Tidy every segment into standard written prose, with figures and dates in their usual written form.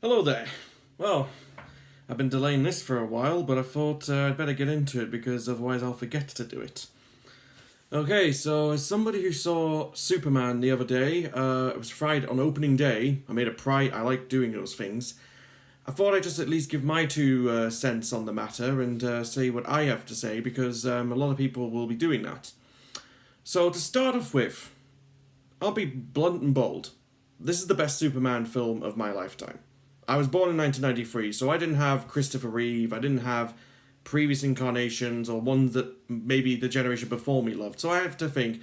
Hello there. Well, I've been delaying this for a while, but I thought I'd better get into it because otherwise I'll forget to do it. Okay, so as somebody who saw Superman the other day, it was Friday on opening day. I made a pride. I like doing those things. I thought I'd just at least give my two cents on the matter and say what I have to say because a lot of people will be doing that. So to start off with, I'll be blunt and bold. This is the best Superman film of my lifetime. I was born in 1993, so I didn't have Christopher Reeve, I didn't have previous incarnations or ones that maybe the generation before me loved. So I have to think,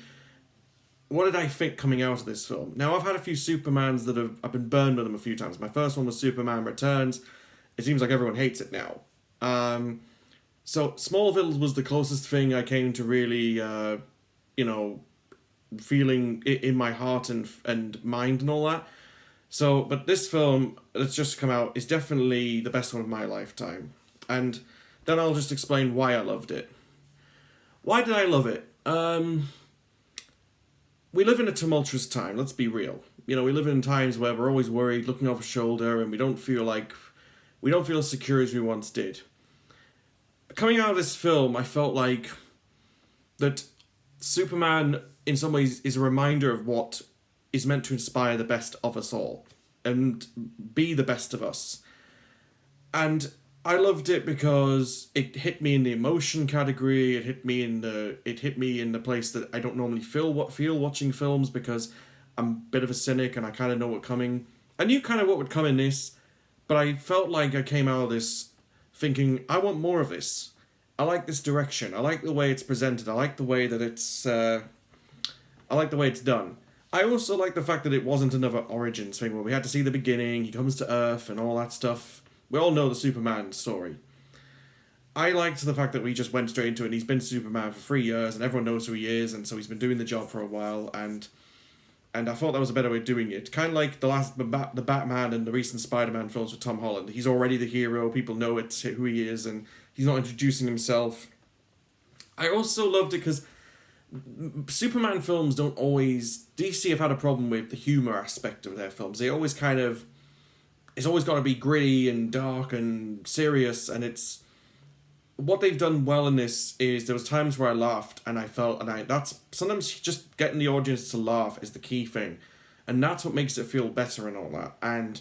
what did I think coming out of this film? Now, I've had a few Supermans that I've been burned with them a few times. My first one was Superman Returns. It seems like everyone hates it now. So Smallville was the closest thing I came to really, you know, feeling in my heart and mind and all that. So, but this film that's just come out is definitely the best one of my lifetime. And then I'll just explain why I loved it. Why did I love it? We live in a tumultuous time, let's be real. You know, we live in times where we're always worried, looking over our shoulder, and we don't feel as secure as we once did. Coming out of this film, I felt like that Superman, in some ways, is a reminder of what is meant to inspire the best of us all and be the best of us. And I loved it because it hit me in the emotion category. It hit me in the place that I don't normally feel watching films because I'm a bit of a cynic and I kind of know what's coming. I knew kind of what would come in this, but I felt like I came out of this thinking I want more of this. I like this direction. I like the way it's presented. I like the way that I like the way it's done. I also like the fact that it wasn't another Origins thing where we had to see the beginning, he comes to Earth and all that stuff. We all know the Superman story. I liked the fact that we just went straight into it and he's been Superman for 3 years and everyone knows who he is and so he's been doing the job for a while and I thought that was a better way of doing it. Kind of like the Batman and the recent Spider-Man films with Tom Holland. He's already the hero, people know it's who he is and he's not introducing himself. I also loved it because Superman films don't always... DC have had a problem with the humour aspect of their films. They always kind of... It's always got to be gritty and dark and serious, and it's... What they've done well in this is there was times where I laughed, and I felt... That's... Sometimes just getting the audience to laugh is the key thing. And that's what makes it feel better and all that. And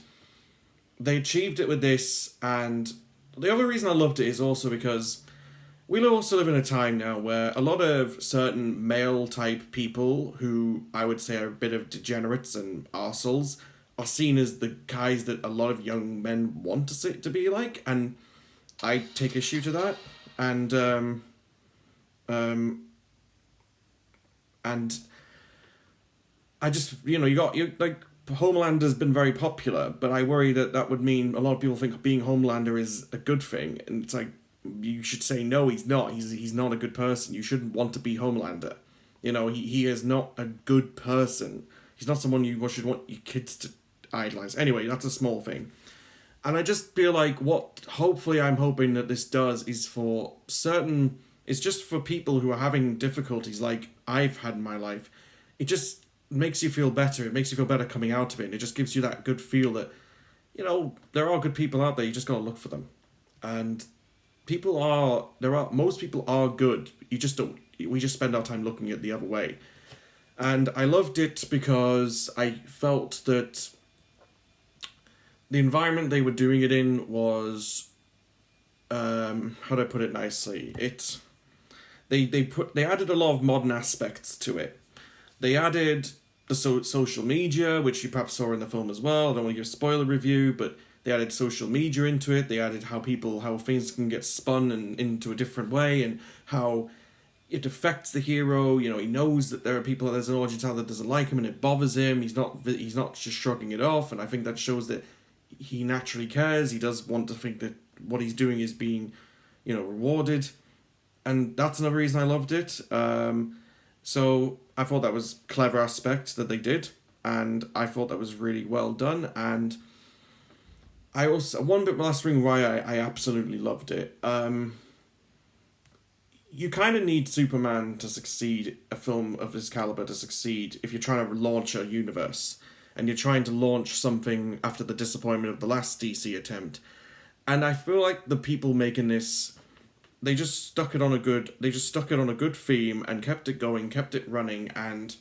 they achieved it with this, and the other reason I loved it is also because... We also live in a time now where a lot of certain male-type people who I would say are a bit of degenerates and arseholes are seen as the guys that a lot of young men want to be like, and I take issue to that. And I just, you like Homelander's been very popular, but I worry that that would mean a lot of people think being Homelander is a good thing, and it's like, you should say no, he's not. He's not a good person. You shouldn't want to be Homelander. You know, he is not a good person. He's not someone you should want your kids to idolize. Anyway, that's a small thing. And I just feel like hopefully I'm hoping that this does is for certain... It's just for people who are having difficulties like I've had in my life. It just makes you feel better. It makes you feel better coming out of it. And it just gives you that good feel that, there are good people out there. You just got to look for them. And... most people are good. We just spend our time looking at the other way. And I loved it because I felt that the environment they were doing it in was, how do I put it nicely? They added a lot of modern aspects to it. They added the social media, which you perhaps saw in the film as well. I don't want to give a spoiler review, but they added social media into it. They added how things can get spun into a different way and how it affects the hero. You know, he knows that there's an audience out that doesn't like him and it bothers him. He's not just shrugging it off. And I think that shows that he naturally cares. He does want to think that what he's doing is being, rewarded. And that's another reason I loved it. So I thought that was a clever aspect that they did. And I thought that was really well done. And I also... One bit last thing why I absolutely loved it. You kind of need Superman to succeed, a film of this caliber to succeed, if you're trying to launch a universe. and you're trying to launch something after the disappointment of the last DC attempt. And I feel like the people making this, they just stuck it on a good theme and kept it going, kept it running, and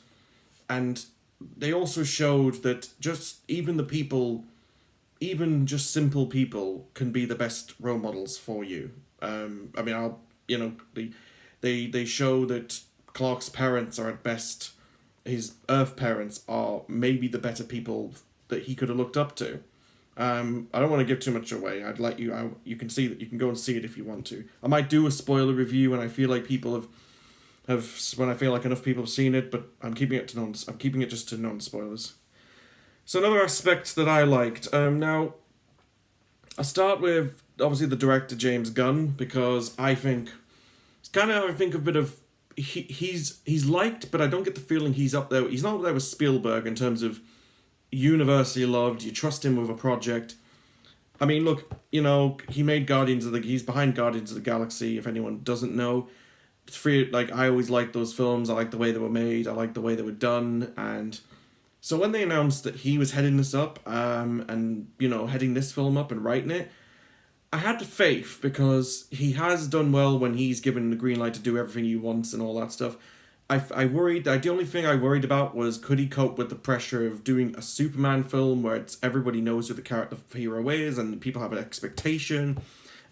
they also showed that just even the people, even just simple people, can be the best role models for you. I mean, they show that Clark's parents are at best, his Earth parents are maybe the better people that he could have looked up to. I don't want to give too much away. I'd let you. You can see that. You can go and see it if you want to. I might do a spoiler review when I feel like people have when I feel like enough people have seen it. But I'm keeping it just to non spoilers. So another aspect that I liked. Now, I'll start with obviously the director James Gunn, because I think it's kind of a bit of he's liked, but I don't get the feeling he's up there. He's not up there with Spielberg in terms of universally loved. You trust him with a project. I mean, look, he made he's behind Guardians of the Galaxy, if anyone doesn't know. It's free, like, I always liked those films. I liked the way they were made. I liked the way they were done. And so when they announced that he was heading this up, and, heading this film up and writing it, I had faith, because he has done well when he's given the green light to do everything he wants and all that stuff. I worried, the only thing I worried about was, could he cope with the pressure of doing a Superman film where everybody knows who the hero is, and people have an expectation,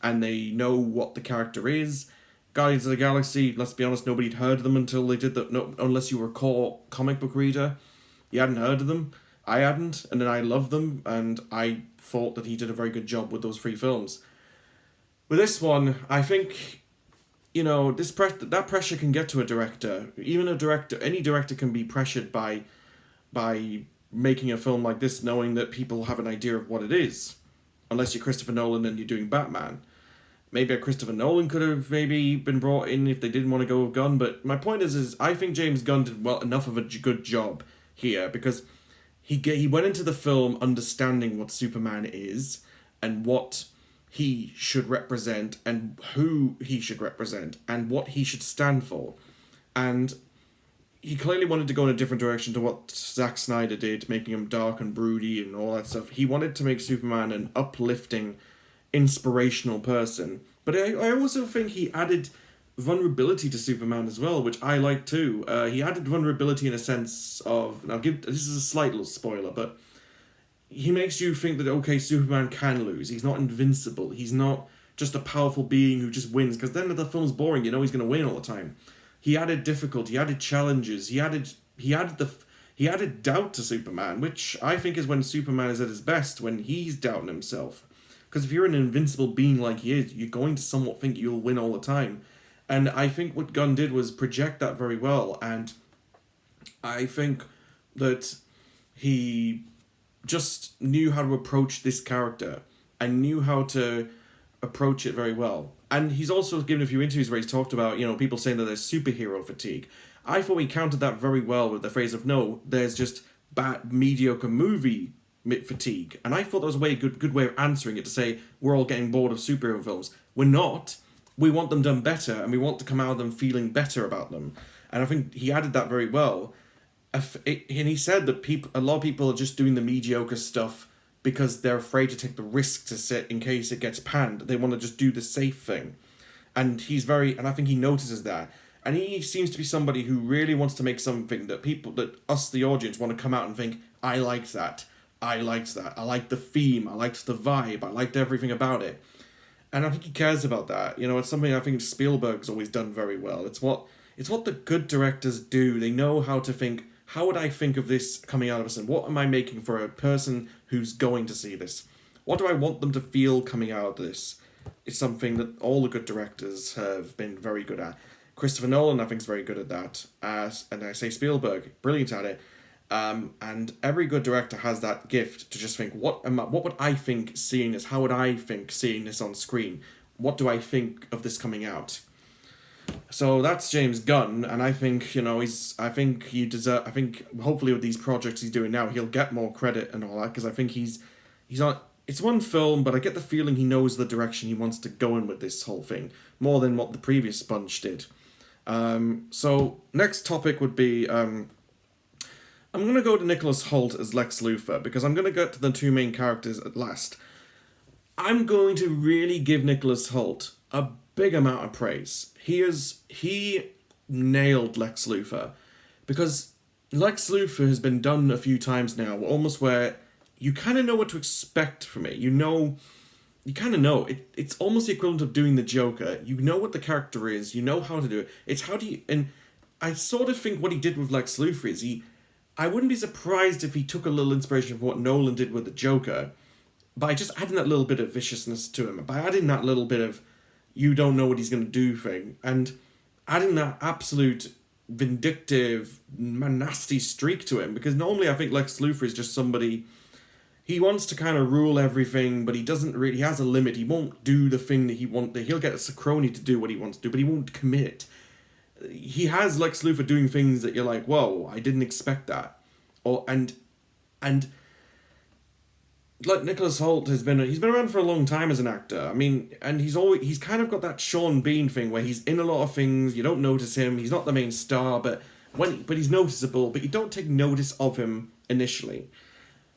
and they know what the character is. Guardians of the Galaxy, let's be honest, nobody'd heard of them until they did that, no, unless you were a core comic book reader. You hadn't heard of them, I hadn't, and then I loved them, and I thought that he did a very good job with those 3 films. With this one, I think, that pressure can get to a director. Even any director can be pressured by making a film like this, knowing that people have an idea of what it is. Unless you're Christopher Nolan and you're doing Batman. Maybe a Christopher Nolan could have maybe been brought in if they didn't want to go with Gunn. But my point is I think James Gunn did enough of a good job here, because he went into the film understanding what Superman is and what he should represent and who he should represent and what he should stand for. And he clearly wanted to go in a different direction to what Zack Snyder did, making him dark and broody and all that stuff. He wanted to make Superman an uplifting, inspirational person. But I also think he added vulnerability to Superman as well, which I like too. He added vulnerability in a sense of... this is a slight little spoiler, but he makes you think that, okay, Superman can lose. He's not invincible. He's not just a powerful being who just wins, because then the film's boring. He's going to win all the time. He added difficulty. He added challenges. He added doubt to Superman, which I think is when Superman is at his best, when he's doubting himself. Because if you're an invincible being like he is, you're going to somewhat think you'll win all the time. And I think what Gunn did was project that very well. And I think that he just knew how to approach this character and knew how to approach it very well. And he's also given a few interviews where he's talked about, people saying that there's superhero fatigue. I thought he countered that very well with the phrase of, no, there's just bad, mediocre movie fatigue. And I thought that was a good way of answering it, to say we're all getting bored of superhero films. We're not. We want them done better, and we want to come out of them feeling better about them. And I think he added that very well. And he said that a lot of people are just doing the mediocre stuff because they're afraid to take the risk to sit in case it gets panned. They want to just do the safe thing. And I think he notices that. And he seems to be somebody who really wants to make something that us, the audience, want to come out and think, I liked that. I liked the theme. I liked the vibe. I liked everything about it. And I think he cares about that. It's something I think Spielberg's always done very well. It's what the good directors do. They know how to think, how would I think of this coming out of us, and what am I making for a person who's going to see this? What do I want them to feel coming out of this? It's something that all the good directors have been very good at. Christopher Nolan, I think, is very good at that. And I say Spielberg, brilliant at it. And every good director has that gift to just think, what would I think seeing this? How would I think seeing this on screen? What do I think of this coming out? So that's James Gunn, and I think, hopefully with these projects he's doing now, he'll get more credit and all that, because I think he's on, it's one film, but I get the feeling he knows the direction he wants to go in with this whole thing, more than what the previous bunch did. So next topic would be, I'm going to go to Nicholas Hoult as Lex Luthor because I'm going to get to the two main characters at last. I'm going to really give Nicholas Hoult a big amount of praise. He nailed Lex Luthor because Lex Luthor has been done a few times now, almost where you kind of know what to expect from it. You kind of know. It's almost the equivalent of doing the Joker. You know what the character is. You know how to do it. It's how do you... And I sort of think what he did with Lex Luthor is I wouldn't be surprised if he took a little inspiration from what Nolan did with the Joker by just adding that little bit of viciousness to him. By adding that little bit of you don't know what he's going to do thing. And adding that absolute vindictive, nasty streak to him. Because normally I think Lex Luthor is just somebody... He wants to kind of rule everything, but he doesn't really... He has a limit. He won't do the thing that he wants. He'll get a crony to do what he wants to do, but he won't commit. He has Lex Luthor doing things that you're like, whoa, I didn't expect that. And like Nicholas Hoult he's been around for a long time as an actor. I mean, and he's kind of got that Sean Bean thing where he's in a lot of things, you don't notice him, he's not the main star, but he's noticeable, but you don't take notice of him initially.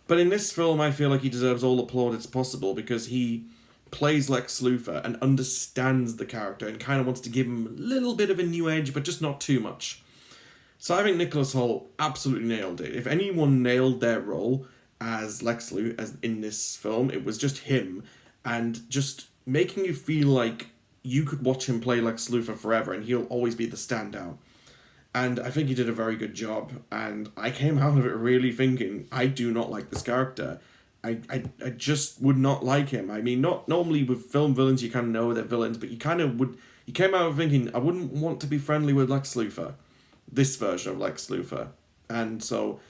But in this film, I feel like he deserves all the plaudits possible because he plays Lex Luthor and understands the character and kind of wants to give him a little bit of a new edge, but just not too much. So I think Nicholas Hoult absolutely nailed it. If anyone nailed their role as Lex Luthor as in this film, it was just him, and just making you feel like you could watch him play Lex Luthor forever and he'll always be the standout. And I think he did a very good job, and I came out of it really thinking, I do not like this character. I just would not like him. I mean, not normally with film villains, you kind of know they're villains, but you came out of thinking, I wouldn't want to be friendly with Lex Luthor. This version of Lex Luthor. And so,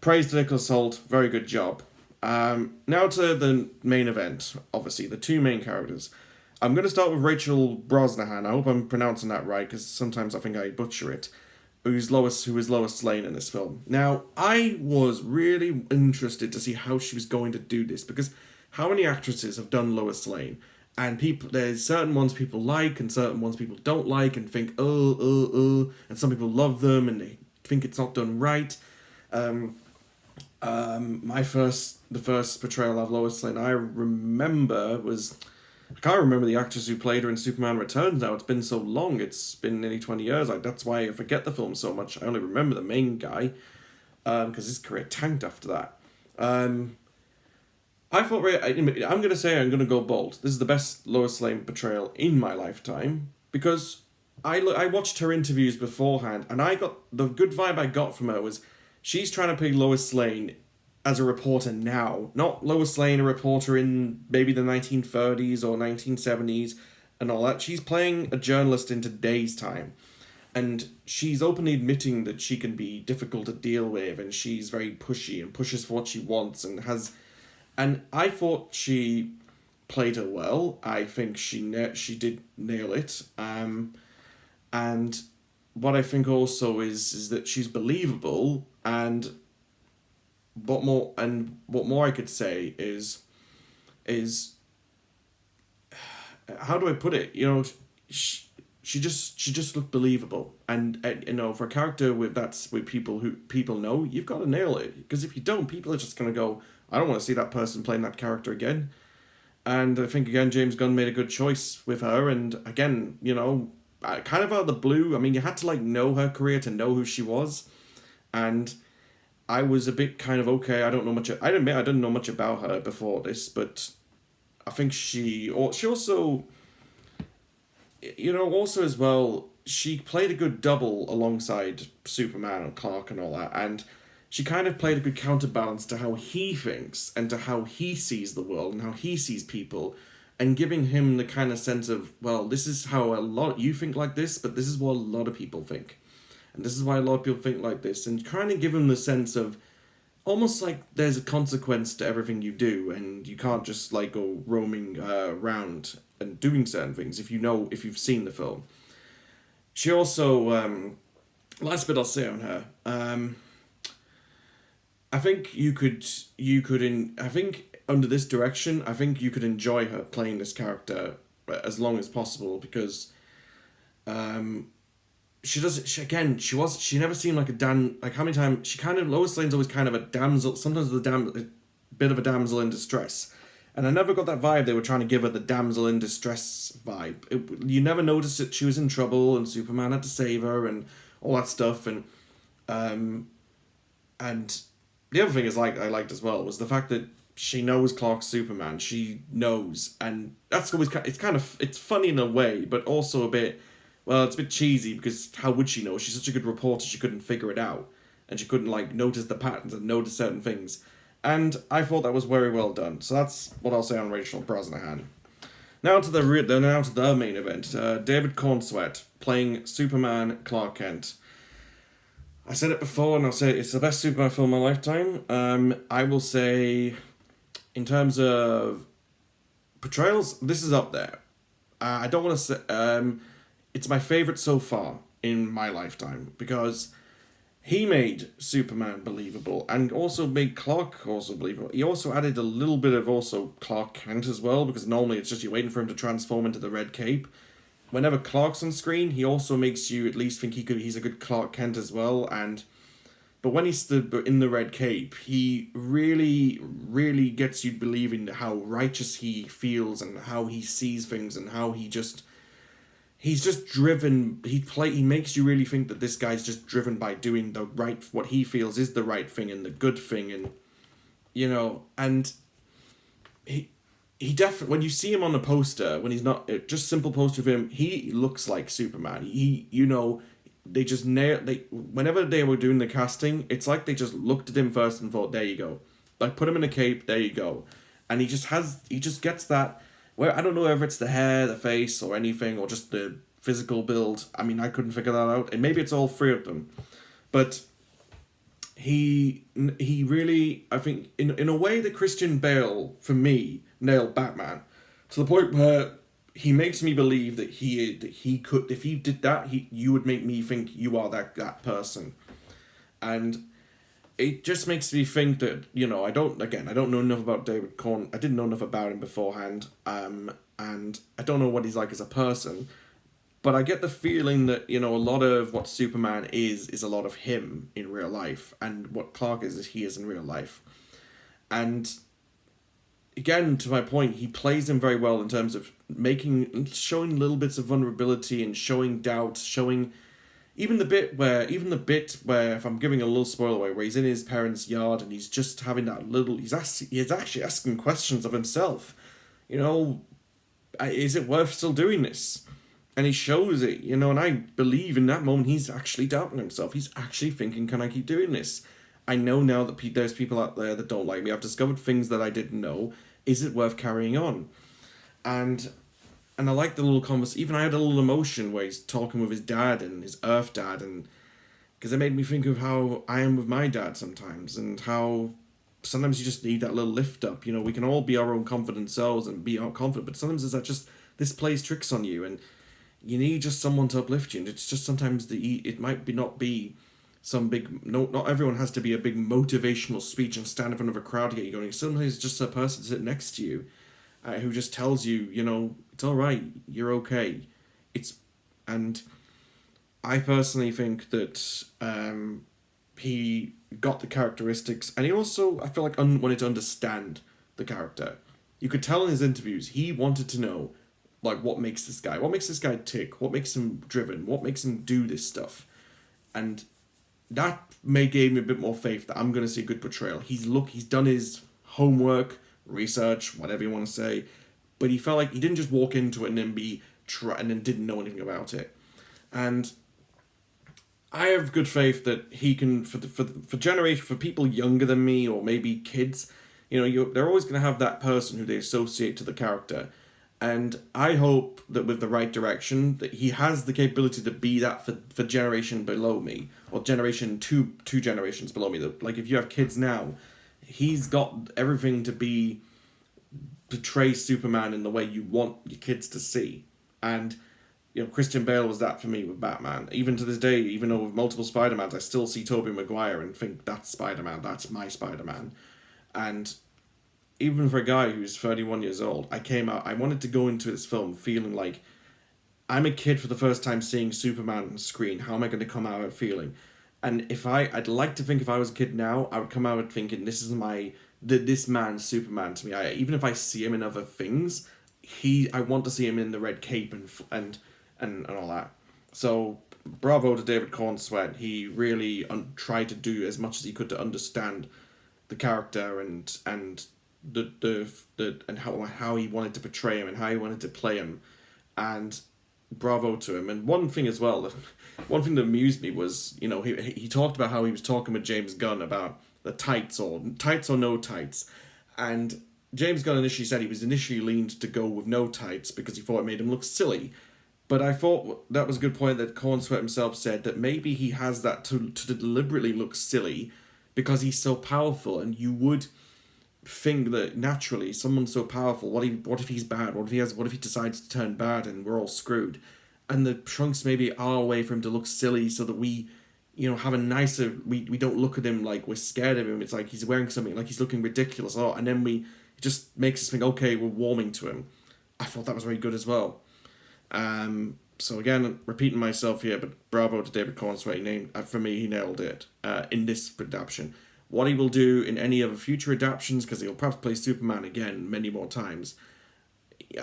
praise to Nicholas Hoult, very good job. Now to the main event, obviously, the two main characters. I'm going to start with Rachel Brosnahan. I hope I'm pronouncing that right, because sometimes I think I butcher it. Who is Lois Lane in this film. Now, I was really interested to see how she was going to do this, because how many actresses have done Lois Lane? And there's certain ones people like, and certain ones people don't like, and think, and some people love them, and they think it's not done right. The first portrayal of Lois Lane I remember was... I can't remember the actress who played her in Superman Returns now. It's been so long. It's been nearly 20 years. That's why I forget the film so much. I only remember the main guy because his career tanked after that. I thought... I'm going to say I'm going to go bold. This is the best Lois Lane portrayal in my lifetime because I watched her interviews beforehand and the good vibe I got from her was she's trying to play Lois Lane as a reporter now, not Lois Lane, a reporter in maybe the 1930s or 1970s and all that. She's playing a journalist in today's time, and she's openly admitting that she can be difficult to deal with, and she's very pushy and pushes for what she wants and I thought she played her well. I think she did nail it. And what I think also is that she's believable, and what more I could say is how do I put it? You know, she just looked believable, and you know, for a character with people who people know, you've got to nail it, because if you don't, people are just gonna go, I don't want to see that person playing that character again. And I think again, James Gunn made a good choice with her, and again, you know, kind of out of the blue. I mean, you had to know her career to know who she was, and I was a bit kind of, okay, I don't know much. I admit I didn't know much about her before this, but I think she also, you know, also as well, she played a good double alongside Superman and Clark and all that, and she kind of played a good counterbalance to how he thinks and to how he sees the world and how he sees people, and giving him the kind of sense of, well, this is how you think like this, but this is what a lot of people think. And this is why a lot of people think like this, and kind of give them the sense of almost like there's a consequence to everything you do, and you can't just go roaming around and doing certain things if you've seen the film. She also, last bit I'll say on her, I think I think under this direction, I think you could enjoy her playing this character as long as possible, because she never seemed like a like how many times she kind of Lois Lane's always kind of a damsel, sometimes a bit of a damsel in distress, and I never got that vibe they were trying to give her, the damsel in distress vibe. You never noticed that she was in trouble and Superman had to save her and all that stuff. Um and the other thing is, like, I liked as well was the fact that she knows Clark's Superman. She knows, and that's always it's funny in a way, but also a bit, well, it's a bit cheesy because how would she know? She's such a good reporter, she couldn't figure it out, and she couldn't like notice the patterns and notice certain things. And I thought that was very well done. So that's what I'll say on Rachel Brosnahan. Now to the main event. David Cornsweet playing Superman Clark Kent. I said it before, and I'll say it's the best Superman film of my lifetime. I will say, in terms of portrayals, this is up there. I don't want to say it's my favorite so far in my lifetime because he made Superman believable and also made Clark also believable. He also added a little bit of also Clark Kent as well, because normally it's just you're waiting for him to transform into the red cape. Whenever Clark's on screen, he also makes you at least think he's a good Clark Kent as well. But when he's in the red cape, he really, really gets you believing how righteous he feels and how he sees things and how he's just driven. He makes you really think that this guy's just driven by doing what he feels is the right thing and the good thing, and and he definitely, when you see him on the poster, when he's not just simple poster of him, he looks like Superman. They just whenever they were doing the casting, it's like they just looked at him first and thought, there you go, like put him in a cape, there you go, and he just gets that. Where I don't know whether it's the hair, the face, or anything, or just the physical build. I mean, I couldn't figure that out, and maybe it's all three of them, but he really, I think, in a way that Christian Bale for me nailed Batman to the point where he makes me believe that he could, if he did that, you would make me think you are that person. And it just makes me think that, I don't know enough about David Corn. I didn't know enough about him beforehand, and I don't know what he's like as a person, but I get the feeling that, a lot of what Superman is a lot of him in real life, and what Clark is he is in real life. And again, to my point, he plays him very well in terms of showing little bits of vulnerability and showing doubt, showing even the bit where, if I'm giving a little spoiler away, where he's in his parents' yard and he's just having that little, he's actually asking questions of himself. Is it worth still doing this? And he shows it, and I believe in that moment he's actually doubting himself. He's actually thinking, can I keep doing this? I know now that there's people out there that don't like me. I've discovered things that I didn't know. Is it worth carrying on? And I like the little conversation. Even I had a little emotion where he's talking with his dad and his Earth dad, and because it made me think of how I am with my dad sometimes, and how sometimes you just need that little lift up. We can all be our own confident selves and be our confident, but sometimes it's that just this plays tricks on you, and you need just someone to uplift you. And it's just sometimes it might not be some big, not everyone has to be a big motivational speech and stand in front of a crowd to get you going. Sometimes it's just a person sitting next to you who just tells you, it's all right, you're okay. And I personally think that he got the characteristics, and he also, I feel like, wanted to understand the character. You could tell in his interviews, he wanted to know, like, what makes this guy tick, what makes him driven, what makes him do this stuff. And that gave me a bit more faith that I'm going to see a good portrayal. He's done his homework, research, whatever you want to say, but he felt like he didn't just walk into it and then didn't know anything about it. And I have good faith that he can, for people younger than me, or maybe kids, they're always going to have that person who they associate to the character. And I hope that with the right direction, that he has the capability to be that for generation below me, or generation two generations below me. Like, if you have kids now, he's got everything to portray Superman in the way you want your kids to see. And, Christian Bale was that for me with Batman. Even to this day, even though with multiple Spider-Mans, I still see Tobey Maguire and think, that's Spider-Man, that's my Spider-Man. And even for a guy who's 31 years old, I wanted to go into this film feeling like I'm a kid for the first time seeing Superman on screen. How am I going to come out of it feeling? And I'd like to think if I was a kid now, I would come out thinking this is this man's Superman to me. Even if I see him in other things, I want to see him in the red cape and all that. So bravo to David Cornsweet. He really tried to do as much as he could to understand the character and and how he wanted to portray him and how he wanted to play him, and bravo to him. And one thing as well, one thing that amused me was, he talked about how he was talking with James Gunn about the tights or no tights, and James Gunn initially said he was initially leaned to go with no tights because he thought it made him look silly. But I thought that was a good point that Cornsweet himself said, that maybe he has that to deliberately look silly because he's so powerful, and you would think that naturally someone so powerful, what if he's bad? What if he decides to turn bad and we're all screwed? And the trunks maybe are a way for him to look silly so that we, have a nicer, we don't look at him like we're scared of him. It's like he's wearing something, like he's looking ridiculous, and then it just makes us think, okay, we're warming to him. I thought that was very good as well. So again, repeating myself here, but bravo to David Cornsweet. For me, he nailed it in this adaptation. What he will do in any other future adaptations, because he'll perhaps play Superman again many more times,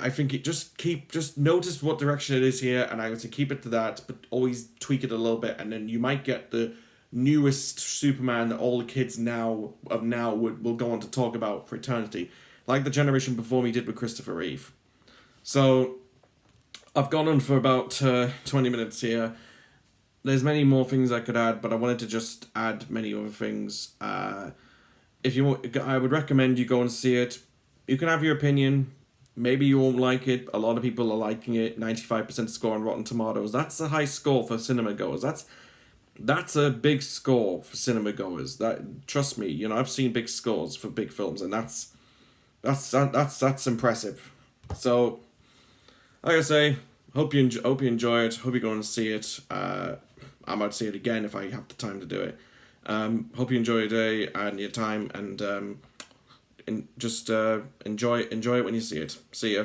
I think just notice what direction it is here, and I would say keep it to that, but always tweak it a little bit, and then you might get the newest Superman that all the kids now will go on to talk about for eternity, like the generation before me did with Christopher Reeve. So I've gone on for about 20 minutes here. There's many more things I could add, but I wanted to just add many other things. I would recommend you go and see it. You can have your opinion. Maybe you won't like it. A lot of people are liking it. 95% score on Rotten Tomatoes. That's a high score for cinema goers. That's a big score for cinema goers. Trust me. I've seen big scores for big films, and that's impressive. So, like I say, hope you enjoy it. Hope you go and see it. I might see it again if I have the time to do it. Hope you enjoy your day and your time, and just enjoy it when you see it. See ya.